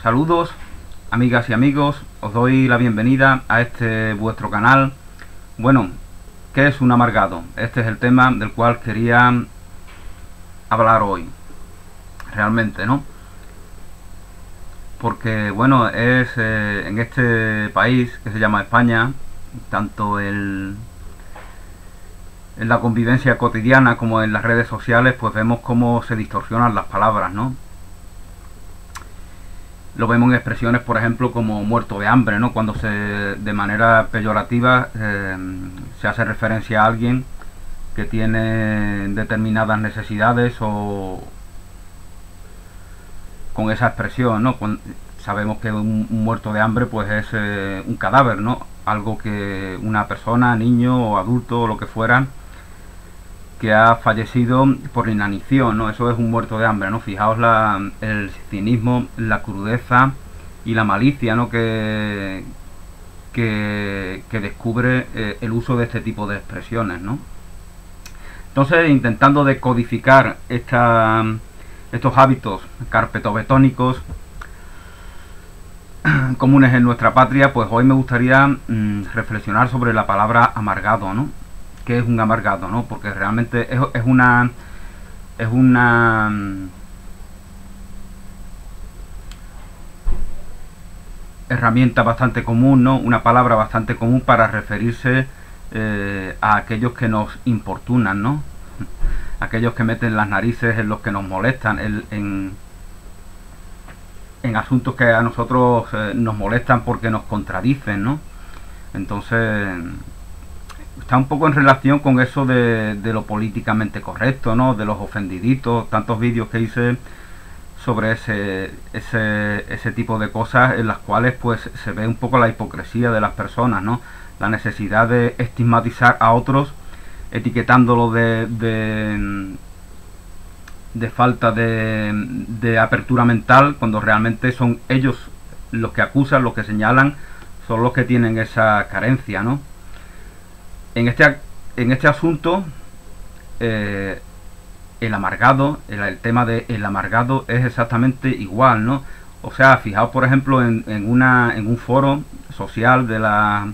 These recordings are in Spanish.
Saludos, amigas y amigos, os doy la bienvenida a este vuestro canal. Bueno, ¿qué es un amargado? Este es el tema del cual quería hablar hoy, realmente, ¿no? Porque, bueno, es en este país que se llama España, tanto en la convivencia cotidiana como en las redes sociales, pues vemos cómo se distorsionan las palabras, ¿no? Lo vemos en expresiones, por ejemplo, como muerto de hambre, ¿no? Cuando de manera peyorativa se hace referencia a alguien que tiene determinadas necesidades o con esa expresión, ¿no? Sabemos que un muerto de hambre pues es un cadáver, ¿no? Algo que una persona, niño o adulto o lo que fuera, que ha fallecido por inanición, ¿no? Eso es un muerto de hambre, ¿no? Fijaos el cinismo, la crudeza y la malicia, ¿no? que descubre el uso de este tipo de expresiones, ¿no? Entonces, intentando decodificar estos hábitos carpetobetónicos comunes en nuestra patria, pues hoy me gustaría reflexionar sobre la palabra amargado, ¿no? ¿Qué es un amargado, no? Porque realmente es una herramienta bastante común, ¿no? Una palabra bastante común para referirse a aquellos que nos importunan, ¿no? Aquellos que meten las narices en los que nos molestan, en asuntos que a nosotros nos molestan porque nos contradicen, ¿no? Entonces está un poco en relación con eso de lo políticamente correcto, ¿no? De los ofendiditos, tantos vídeos que hice sobre ese tipo de cosas, en las cuales pues se ve un poco la hipocresía de las personas, ¿no? La necesidad de estigmatizar a otros, etiquetándolo de falta de apertura mental, cuando realmente son ellos los que acusan, los que señalan, son los que tienen esa carencia, ¿no? En este asunto, el amargado, el tema del amargado es exactamente igual, ¿no? O sea, fijaos por ejemplo en un foro social de la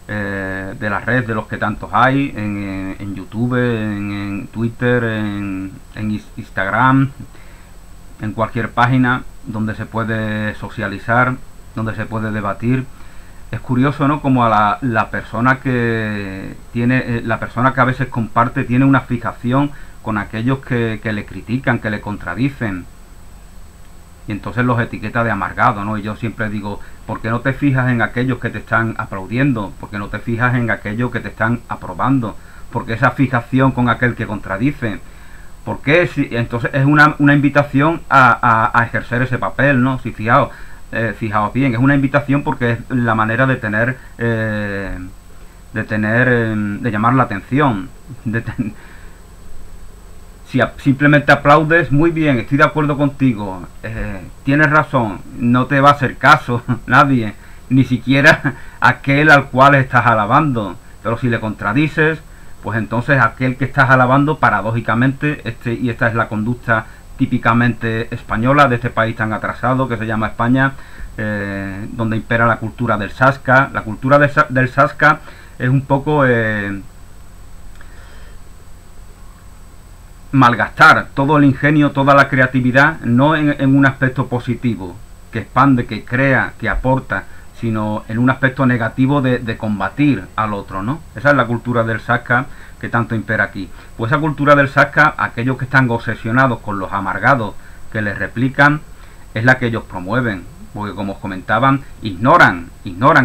red, de los que tantos hay, en YouTube, en Twitter, en Instagram, en cualquier página donde se puede socializar, donde se puede debatir. Es curioso, ¿no? Como a la persona que a veces comparte tiene una fijación con aquellos que le critican, que le contradicen, y entonces los etiqueta de amargado, ¿no? Y yo siempre digo, ¿por qué no te fijas en aquellos que te están aplaudiendo? ¿Por qué no te fijas en aquellos que te están aprobando? Porque esa fijación con aquel que contradice, ¿por qué? Entonces es una invitación a ejercer ese papel, ¿no? Si fijaos bien, es una invitación porque es la manera de de llamar la atención, si simplemente aplaudes, muy bien, estoy de acuerdo contigo, tienes razón, no te va a hacer caso nadie, ni siquiera aquel al cual estás alabando. Pero si le contradices, pues entonces aquel que estás alabando, paradójicamente, y esta es la conducta típicamente española de este país tan atrasado que se llama España, donde impera la cultura del sasca. La cultura del sasca es un poco malgastar todo el ingenio, toda la creatividad, no en un aspecto positivo, que expande, que crea, que aporta, sino en un aspecto negativo de combatir al otro, ¿no? Esa es la cultura del sasca que tanto impera aquí. Pues esa cultura del sasca, aquellos que están obsesionados con los amargados que les replican, es la que ellos promueven, porque como os comentaban, ignoran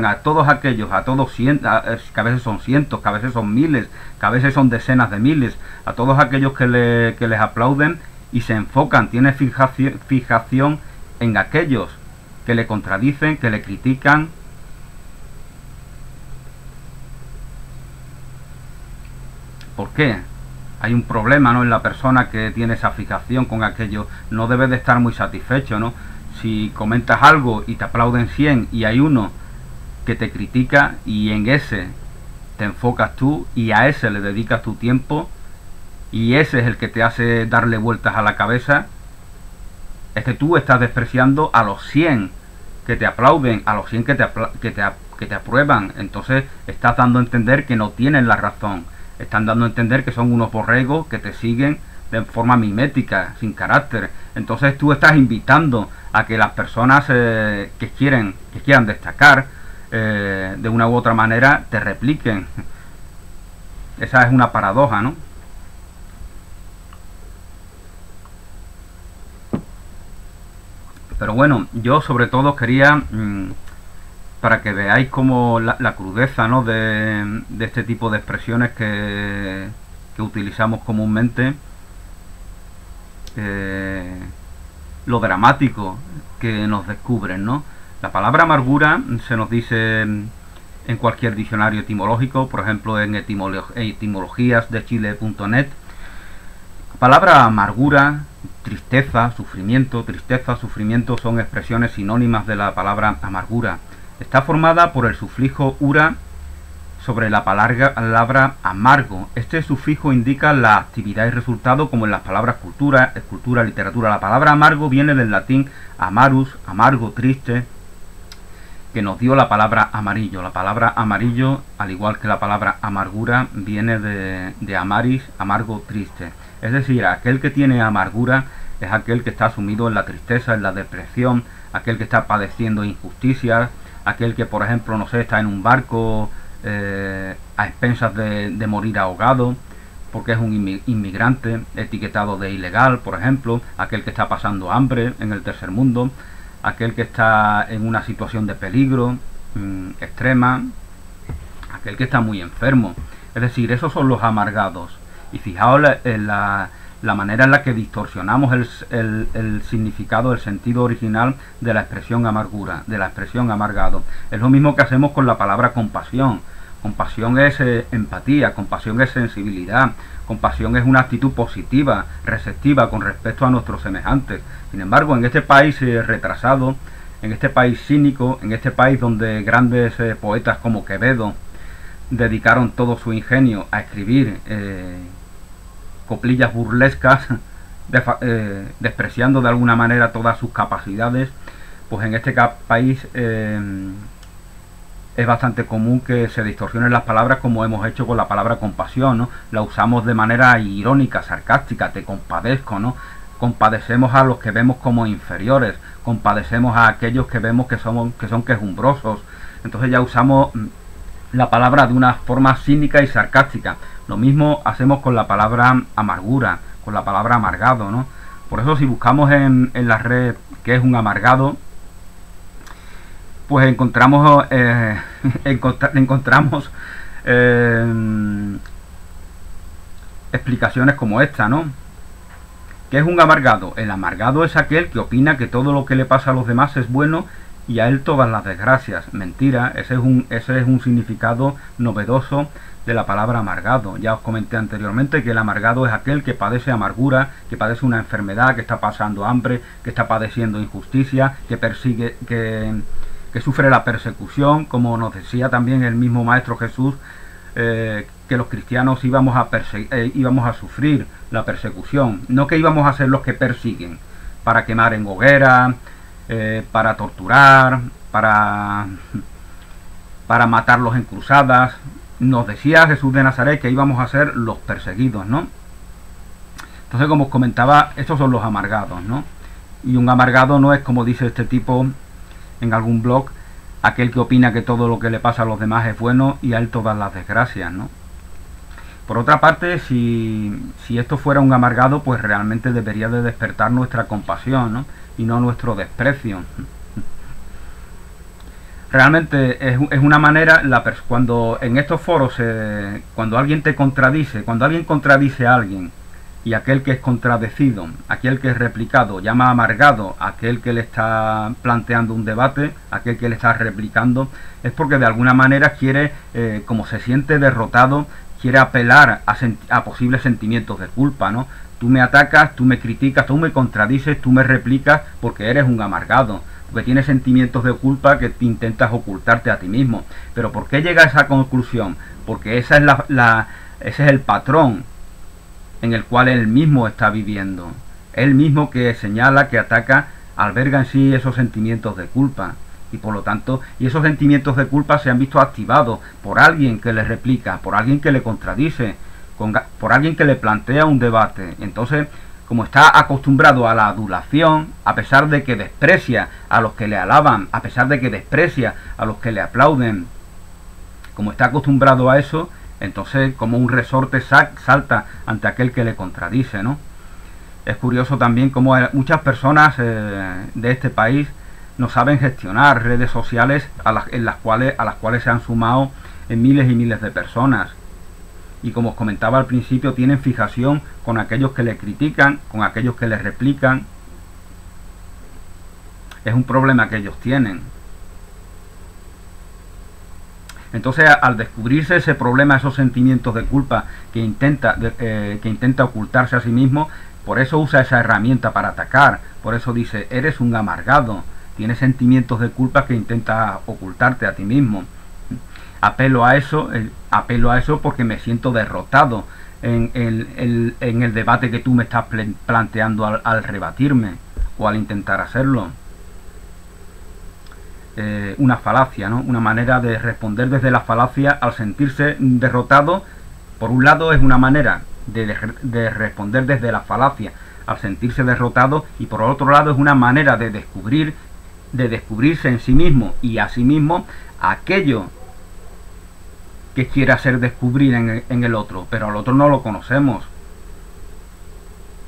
a todos aquellos, que a veces son cientos, que a veces son miles, que a veces son decenas de miles, a todos aquellos que les aplauden, y se enfocan, tienen fijación en aquellos que le contradicen, que le critican. ¿Por qué? Hay un problema, ¿no? En la persona que tiene esa fijación con aquello. No debe de estar muy satisfecho, ¿no? Si comentas algo y te aplauden 100 y hay uno que te critica, y en ese te enfocas tú y a ese le dedicas tu tiempo, y ese es el que te hace darle vueltas a la cabeza, es que tú estás despreciando a los 100 que te aplauden, a los 100 que te aprueban. Entonces estás dando a entender que no tienen la razón. Están dando a entender que son unos borregos que te siguen de forma mimética, sin carácter. Entonces tú estás invitando a que las personas que quieran destacar de una u otra manera te repliquen. Esa es una paradoja, ¿no? Pero bueno, yo sobre todo quería, para que veáis como la crudeza, ¿no?, de este tipo de expresiones que utilizamos comúnmente, lo dramático que nos descubren, ¿no? La palabra amargura se nos dice en cualquier diccionario etimológico, por ejemplo en etimologías de chile.net. La palabra amargura, tristeza, sufrimiento son expresiones sinónimas de la palabra amargura. Está formada por el sufijo ura sobre la palabra amargo. Este sufijo indica la actividad y resultado, como en las palabras cultura, escultura, literatura. La palabra amargo viene del latín amarus, amargo, triste, que nos dio la palabra amarillo. La palabra amarillo, al igual que la palabra amargura, viene de amaris, amargo, triste. Es decir, aquel que tiene amargura es aquel que está sumido en la tristeza, en la depresión, aquel que está padeciendo injusticias, aquel que, por ejemplo, no sé, está en un barco a expensas de morir ahogado, porque es un inmigrante etiquetado de ilegal, por ejemplo, aquel que está pasando hambre en el tercer mundo, aquel que está en una situación de peligro extrema, aquel que está muy enfermo. Es decir, esos son los amargados. Y fijaos en la manera en la que distorsionamos el significado, el sentido original de la expresión amargura, de la expresión amargado. Es lo mismo que hacemos con la palabra compasión. Compasión es empatía, compasión es sensibilidad, compasión es una actitud positiva, receptiva con respecto a nuestros semejantes. Sin embargo, en este país retrasado, en este país cínico, en este país donde grandes poetas como Quevedo dedicaron todo su ingenio a escribir coplillas burlescas, despreciando de alguna manera todas sus capacidades, pues en este país es bastante común que se distorsionen las palabras, como hemos hecho con la palabra compasión, ¿no? La usamos de manera irónica, sarcástica, te compadezco, ¿no? Compadecemos a los que vemos como inferiores, compadecemos a aquellos que vemos que son quejumbrosos. Entonces ya usamos la palabra de una forma cínica y sarcástica. Lo mismo hacemos con la palabra amargura, con la palabra amargado, ¿no? Por eso si buscamos en la red qué es un amargado, pues encontramos explicaciones como esta, ¿no? ¿Qué es un amargado? El amargado es aquel que opina que todo lo que le pasa a los demás es bueno y a él todas las desgracias. Mentira, ese es un significado novedoso de la palabra amargado. Ya os comenté anteriormente que el amargado es aquel que padece amargura, que padece una enfermedad, que está pasando hambre, que está padeciendo injusticia, que sufre la persecución, como nos decía también el mismo Maestro Jesús, que los cristianos íbamos a sufrir la persecución, no que íbamos a ser los que persiguen, para quemar en hoguera, para torturar, para matarlos en cruzadas. Nos decía Jesús de Nazaret que íbamos a ser los perseguidos, ¿no? Entonces, como os comentaba, estos son los amargados, ¿no? Y un amargado no es, como dice este tipo en algún blog, aquel que opina que todo lo que le pasa a los demás es bueno y a él todas las desgracias, ¿no? Por otra parte, si esto fuera un amargado, pues realmente debería de despertar nuestra compasión, ¿no? Y no nuestro desprecio. Realmente es una manera, cuando en estos foros, cuando alguien te contradice, cuando alguien contradice a alguien, y aquel que es contradecido, aquel que es replicado, llama amargado a aquel que le está planteando un debate, aquel que le está replicando, es porque de alguna manera quiere, como se siente derrotado, quiere apelar a posibles sentimientos de culpa, ¿no? Tú me atacas, tú me criticas, tú me contradices, tú me replicas porque eres un amargado, porque tienes sentimientos de culpa que te intentas ocultarte a ti mismo. Pero ¿por qué llega a esa conclusión? Porque ese es el patrón en el cual él mismo está viviendo. Él mismo que señala, que ataca, alberga en sí esos sentimientos de culpa. Y por lo tanto, y esos sentimientos de culpa se han visto activados por alguien que le replica, por alguien que le contradice, por alguien que le plantea un debate. Entonces, como está acostumbrado a la adulación, a pesar de que desprecia a los que le alaban, a pesar de que desprecia a los que le aplauden, como está acostumbrado a eso, entonces como un resorte salta ante aquel que le contradice, ¿no? Es curioso también cómo muchas personas de este país no saben gestionar redes sociales a las cuales se han sumado en miles y miles de personas. Y como os comentaba al principio, tienen fijación con aquellos que le critican, con aquellos que le replican. Es un problema que ellos tienen. Entonces, al descubrirse ese problema, esos sentimientos de culpa que intenta ocultarse a sí mismo, por eso usa esa herramienta para atacar. Por eso dice, eres un amargado, tienes sentimientos de culpa que intenta ocultarte a ti mismo. Apelo a eso porque me siento derrotado en el debate que tú me estás planteando al rebatirme o al intentar hacerlo. Una falacia, ¿no? Una manera de responder desde la falacia al sentirse derrotado. Por un lado es una manera de responder desde la falacia al sentirse derrotado, y por otro lado es una manera de descubrirse en sí mismo y a sí mismo aquello que quiere hacer descubrir en el otro, pero al otro no lo conocemos.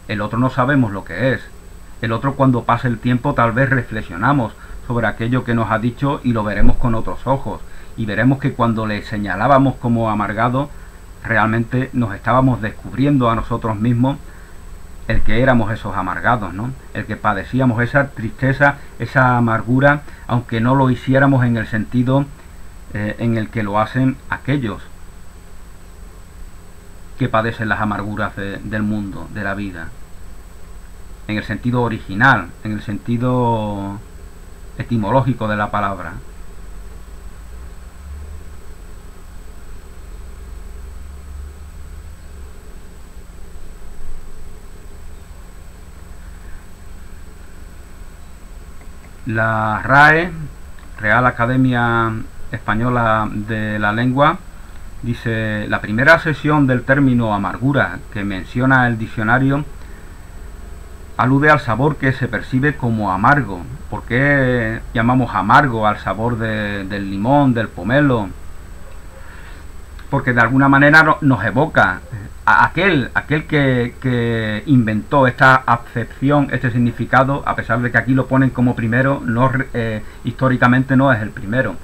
El otro no sabemos lo que es. El otro, cuando pase el tiempo, tal vez reflexionamos sobre aquello que nos ha dicho y lo veremos con otros ojos, y veremos que cuando le señalábamos como amargado, realmente nos estábamos descubriendo a nosotros mismos el que éramos esos amargados, ¿no? El que padecíamos esa tristeza, esa amargura, aunque no lo hiciéramos en el sentido en el que lo hacen aquellos que padecen las amarguras del mundo, de la vida, en el sentido original, en el sentido etimológico de la palabra. La RAE, Real Academia Española de la Lengua, dice: la primera acepción del término amargura que menciona el diccionario alude al sabor que se percibe como amargo. ¿Por qué llamamos amargo al sabor del limón, del pomelo? Porque de alguna manera nos evoca a aquel que inventó esta acepción, este significado, a pesar de que aquí lo ponen como primero, históricamente no es el primero.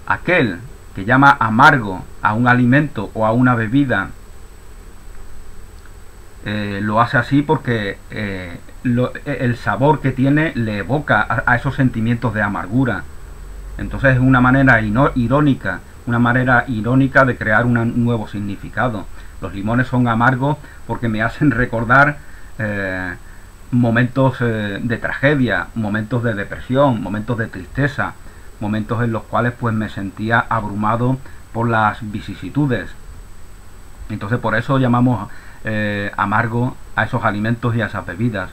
Aquel que llama amargo a un alimento o a una bebida, lo hace así porque el sabor que tiene le evoca a esos sentimientos de amargura. Entonces es una manera irónica de crear un nuevo significado. Los limones son amargos porque me hacen recordar momentos de tragedia, momentos de depresión, momentos de tristeza, momentos en los cuales pues me sentía abrumado por las vicisitudes. Entonces por eso llamamos amargo a esos alimentos y a esas bebidas.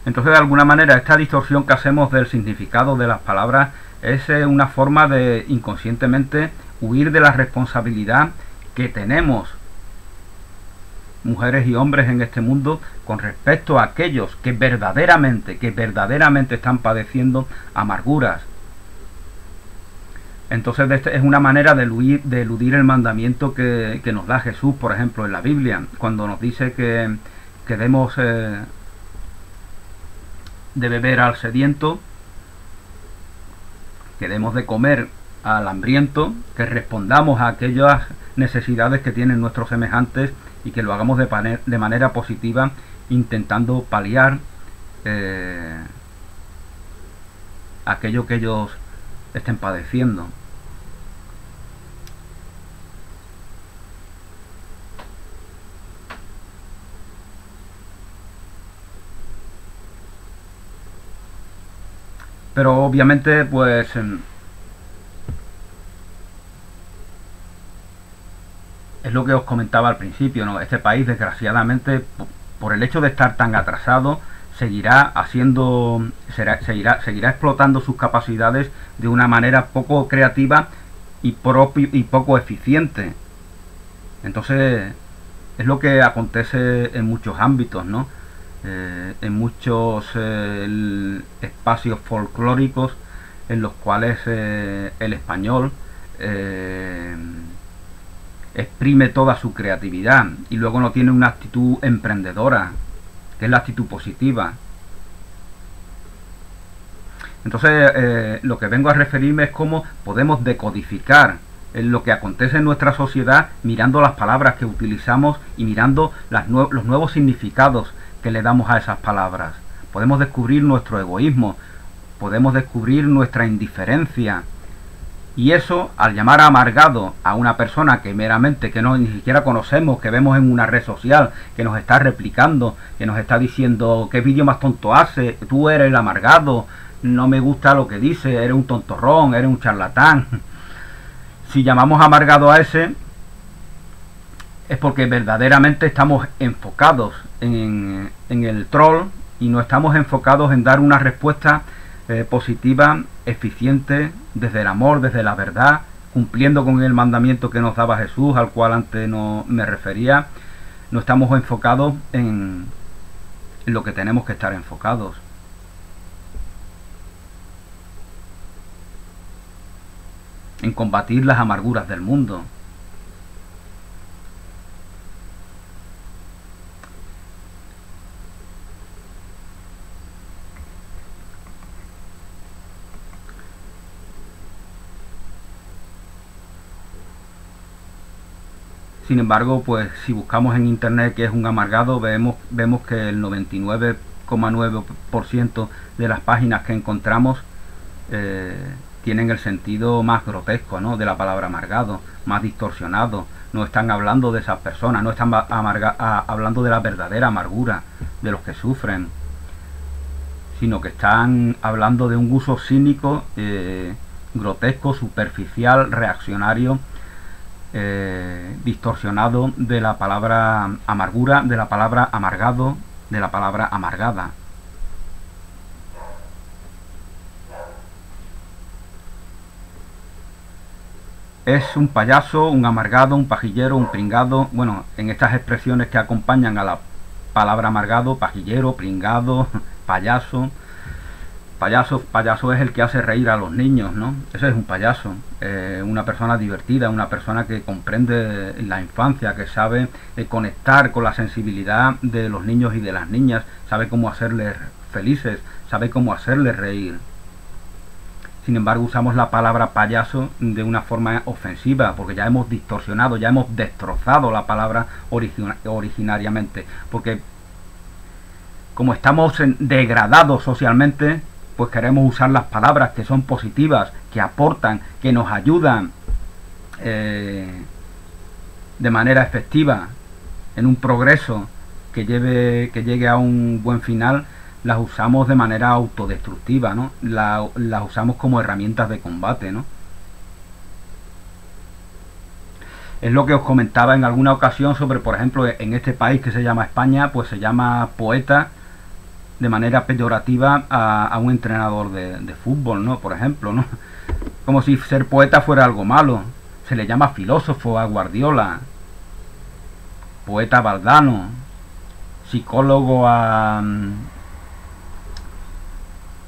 Entonces, de alguna manera, esta distorsión que hacemos del significado de las palabras es una forma de inconscientemente huir de la responsabilidad que tenemos, mujeres y hombres en este mundo, con respecto a aquellos que verdaderamente están padeciendo amarguras. Entonces, es una manera de eludir el mandamiento que nos da Jesús, por ejemplo, en la Biblia, cuando nos dice que debemos de beber al sediento, que debemos de comer al hambriento, que respondamos a aquellas necesidades que tienen nuestros semejantes y que lo hagamos de manera positiva, intentando paliar aquello que ellos estén padeciendo. Pero obviamente pues es lo que os comentaba al principio, ¿no? Este país, desgraciadamente, por el hecho de estar tan atrasado, seguirá explotando sus capacidades de una manera poco creativa y poco eficiente. Entonces, es lo que acontece en muchos ámbitos, ¿no? En muchos espacios folclóricos en los cuales el español exprime toda su creatividad y luego no tiene una actitud emprendedora, que es la actitud positiva. Entonces, lo que vengo a referirme es cómo podemos decodificar lo que acontece en nuestra sociedad mirando las palabras que utilizamos y mirando los nuevos significados que le damos a esas palabras. Podemos descubrir nuestro egoísmo, podemos descubrir nuestra indiferencia. Y eso, al llamar amargado a una persona que meramente, que no ni siquiera conocemos, que vemos en una red social, que nos está replicando, que nos está diciendo qué vídeo más tonto hace, tú eres el amargado, no me gusta lo que dice, eres un tontorrón, eres un charlatán. Si llamamos amargado a ese, es porque verdaderamente estamos enfocados en el troll y no estamos enfocados en dar una respuesta positiva, eficiente, desde el amor, desde la verdad, cumpliendo con el mandamiento que nos daba Jesús, al cual antes no me refería. No estamos enfocados en lo que tenemos que estar enfocados. En combatir las amarguras del mundo. Sin embargo, pues si buscamos en internet qué es un amargado, vemos que el 99,9% de las páginas que encontramos tienen el sentido más grotesco, ¿no?, de la palabra amargado, más distorsionado. No están hablando de esas personas, no están hablando de la verdadera amargura de los que sufren, sino que están hablando de un uso cínico, grotesco, superficial, reaccionario, distorsionado de la palabra amargura, de la palabra amargado, de la palabra amargada. Es un payaso, un amargado, un pajillero, un pringado. Bueno, en estas expresiones que acompañan a la palabra amargado, pajillero, pringado, payaso. Payaso es el que hace reír a los niños, ¿no? Ese es un payaso, una persona divertida, una persona que comprende la infancia, que sabe conectar con la sensibilidad de los niños y de las niñas, sabe cómo hacerles felices, sabe cómo hacerles reír. Sin embargo, usamos la palabra payaso de una forma ofensiva, porque ya hemos distorsionado, ya hemos destrozado la palabra originariamente, porque como estamos degradados socialmente, pues queremos usar las palabras que son positivas, que aportan, que nos ayudan de manera efectiva en un progreso que llegue a un buen final. Las usamos de manera autodestructiva, ¿no? Las usamos como herramientas de combate, ¿no? Es lo que os comentaba en alguna ocasión sobre, por ejemplo, en este país que se llama España, pues se llama poeta de manera peyorativa a un entrenador de fútbol, ¿no? Por ejemplo, ¿no? Como si ser poeta fuera algo malo. Se le llama filósofo a Guardiola, poeta a Valdano, psicólogo a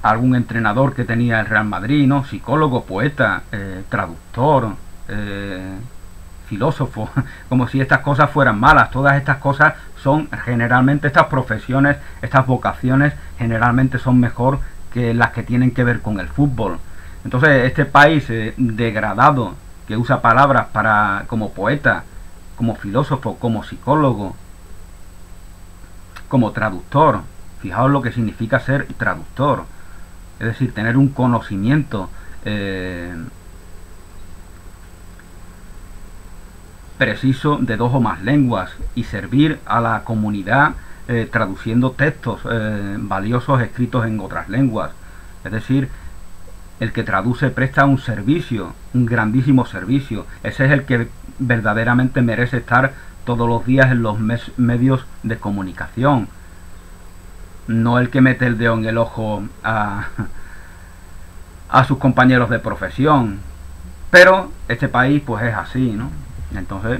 algún entrenador que tenía el Real Madrid, ¿no? Psicólogo, poeta, traductor, filósofo, como si estas cosas fueran malas. Todas estas cosas son generalmente, estas profesiones, estas vocaciones generalmente son mejor que las que tienen que ver con el fútbol. Entonces este país degradado, que usa palabras como poeta, como filósofo, como psicólogo, como traductor. Fijaos lo que significa ser traductor, es decir, tener un conocimiento preciso de 2 o más lenguas y servir a la comunidad traduciendo textos valiosos escritos en otras lenguas. Es decir, el que traduce presta un servicio, un grandísimo servicio. Ese es el que verdaderamente merece estar todos los días en los medios de comunicación, no el que mete el dedo en el ojo a sus compañeros de profesión. Pero este país pues es así, ¿no? Entonces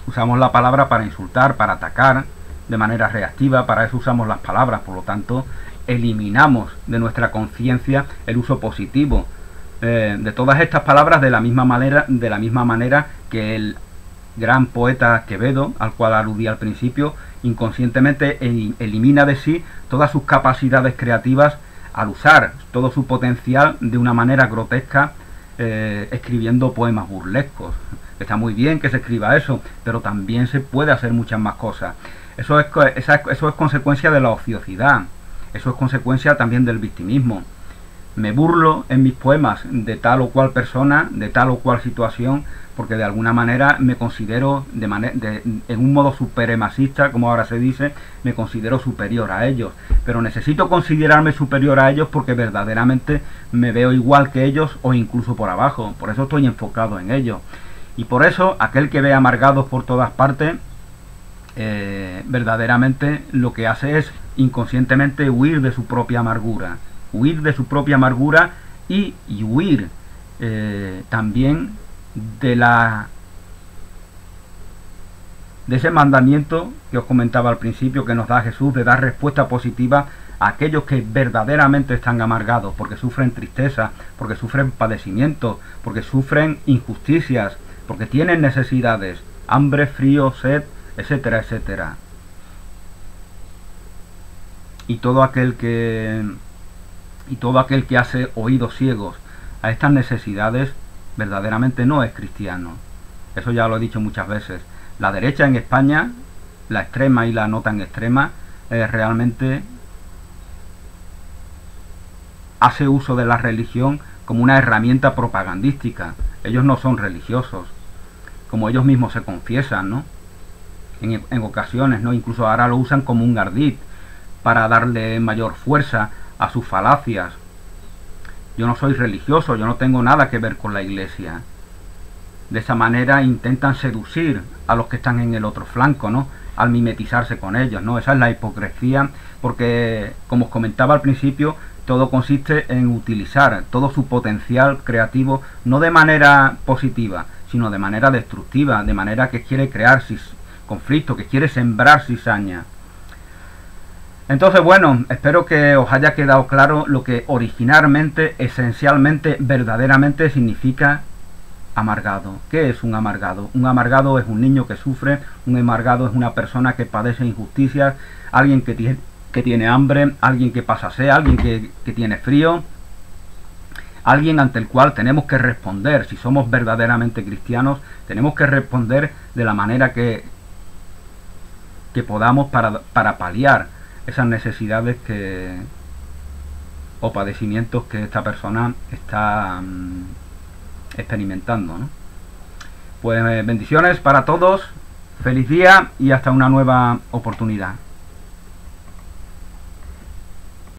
usamos la palabra para insultar, para atacar de manera reactiva. Para eso usamos las palabras. Por lo tanto, eliminamos de nuestra conciencia el uso positivo de todas estas palabras, de la misma manera que el gran poeta Quevedo, al cual aludí al principio, inconscientemente elimina de sí todas sus capacidades creativas al usar todo su potencial de una manera grotesca, escribiendo poemas burlescos. Está muy bien que se escriba eso, pero también se puede hacer muchas más cosas. Eso es consecuencia de la ociosidad. Eso es consecuencia también del victimismo. Me burlo en mis poemas de tal o cual persona, de tal o cual situación, porque de alguna manera me considero, en un modo supremacista, como ahora se dice, me considero superior a ellos. Pero necesito considerarme superior a ellos porque verdaderamente me veo igual que ellos o incluso por abajo. Por eso estoy enfocado en ellos. Y por eso aquel que ve amargados por todas partes, verdaderamente lo que hace es inconscientemente huir de su propia amargura. Huir de su propia amargura y huir también de ese mandamiento que os comentaba al principio, que nos da Jesús, de dar respuesta positiva a aquellos que verdaderamente están amargados, porque sufren tristeza, porque sufren padecimientos, porque sufren injusticias, porque tienen necesidades, hambre, frío, sed, etcétera, etcétera. Y todo aquel que hace oídos ciegos a estas necesidades verdaderamente no es cristiano. Eso ya lo he dicho muchas veces. La derecha en España, la extrema y la no tan extrema, realmente hace uso de la religión como una herramienta propagandística. Ellos no son religiosos, como ellos mismos se confiesan, ¿no? En ocasiones, ¿no? Incluso ahora lo usan como un ardid para darle mayor fuerza a sus falacias. Yo no soy religioso, yo no tengo nada que ver con la iglesia. De esa manera intentan seducir a los que están en el otro flanco, ¿no? Al mimetizarse con ellos, ¿no? Esa es la hipocresía, porque, como os comentaba al principio, todo consiste en utilizar todo su potencial creativo, no de manera positiva, sino de manera destructiva, de manera que quiere crear conflicto, que quiere sembrar cizaña. Entonces, bueno, espero que os haya quedado claro lo que originalmente, esencialmente, verdaderamente significa amargado. ¿Qué es un amargado? Un amargado es un niño que sufre, un amargado es una persona que padece injusticias, alguien que tiene hambre, alguien que pasa sed, alguien que tiene frío, alguien ante el cual tenemos que responder. Si somos verdaderamente cristianos, tenemos que responder de la manera que podamos para paliar esas necesidades o padecimientos que esta persona está experimentando, ¿no? Pues bendiciones para todos, feliz día y hasta una nueva oportunidad.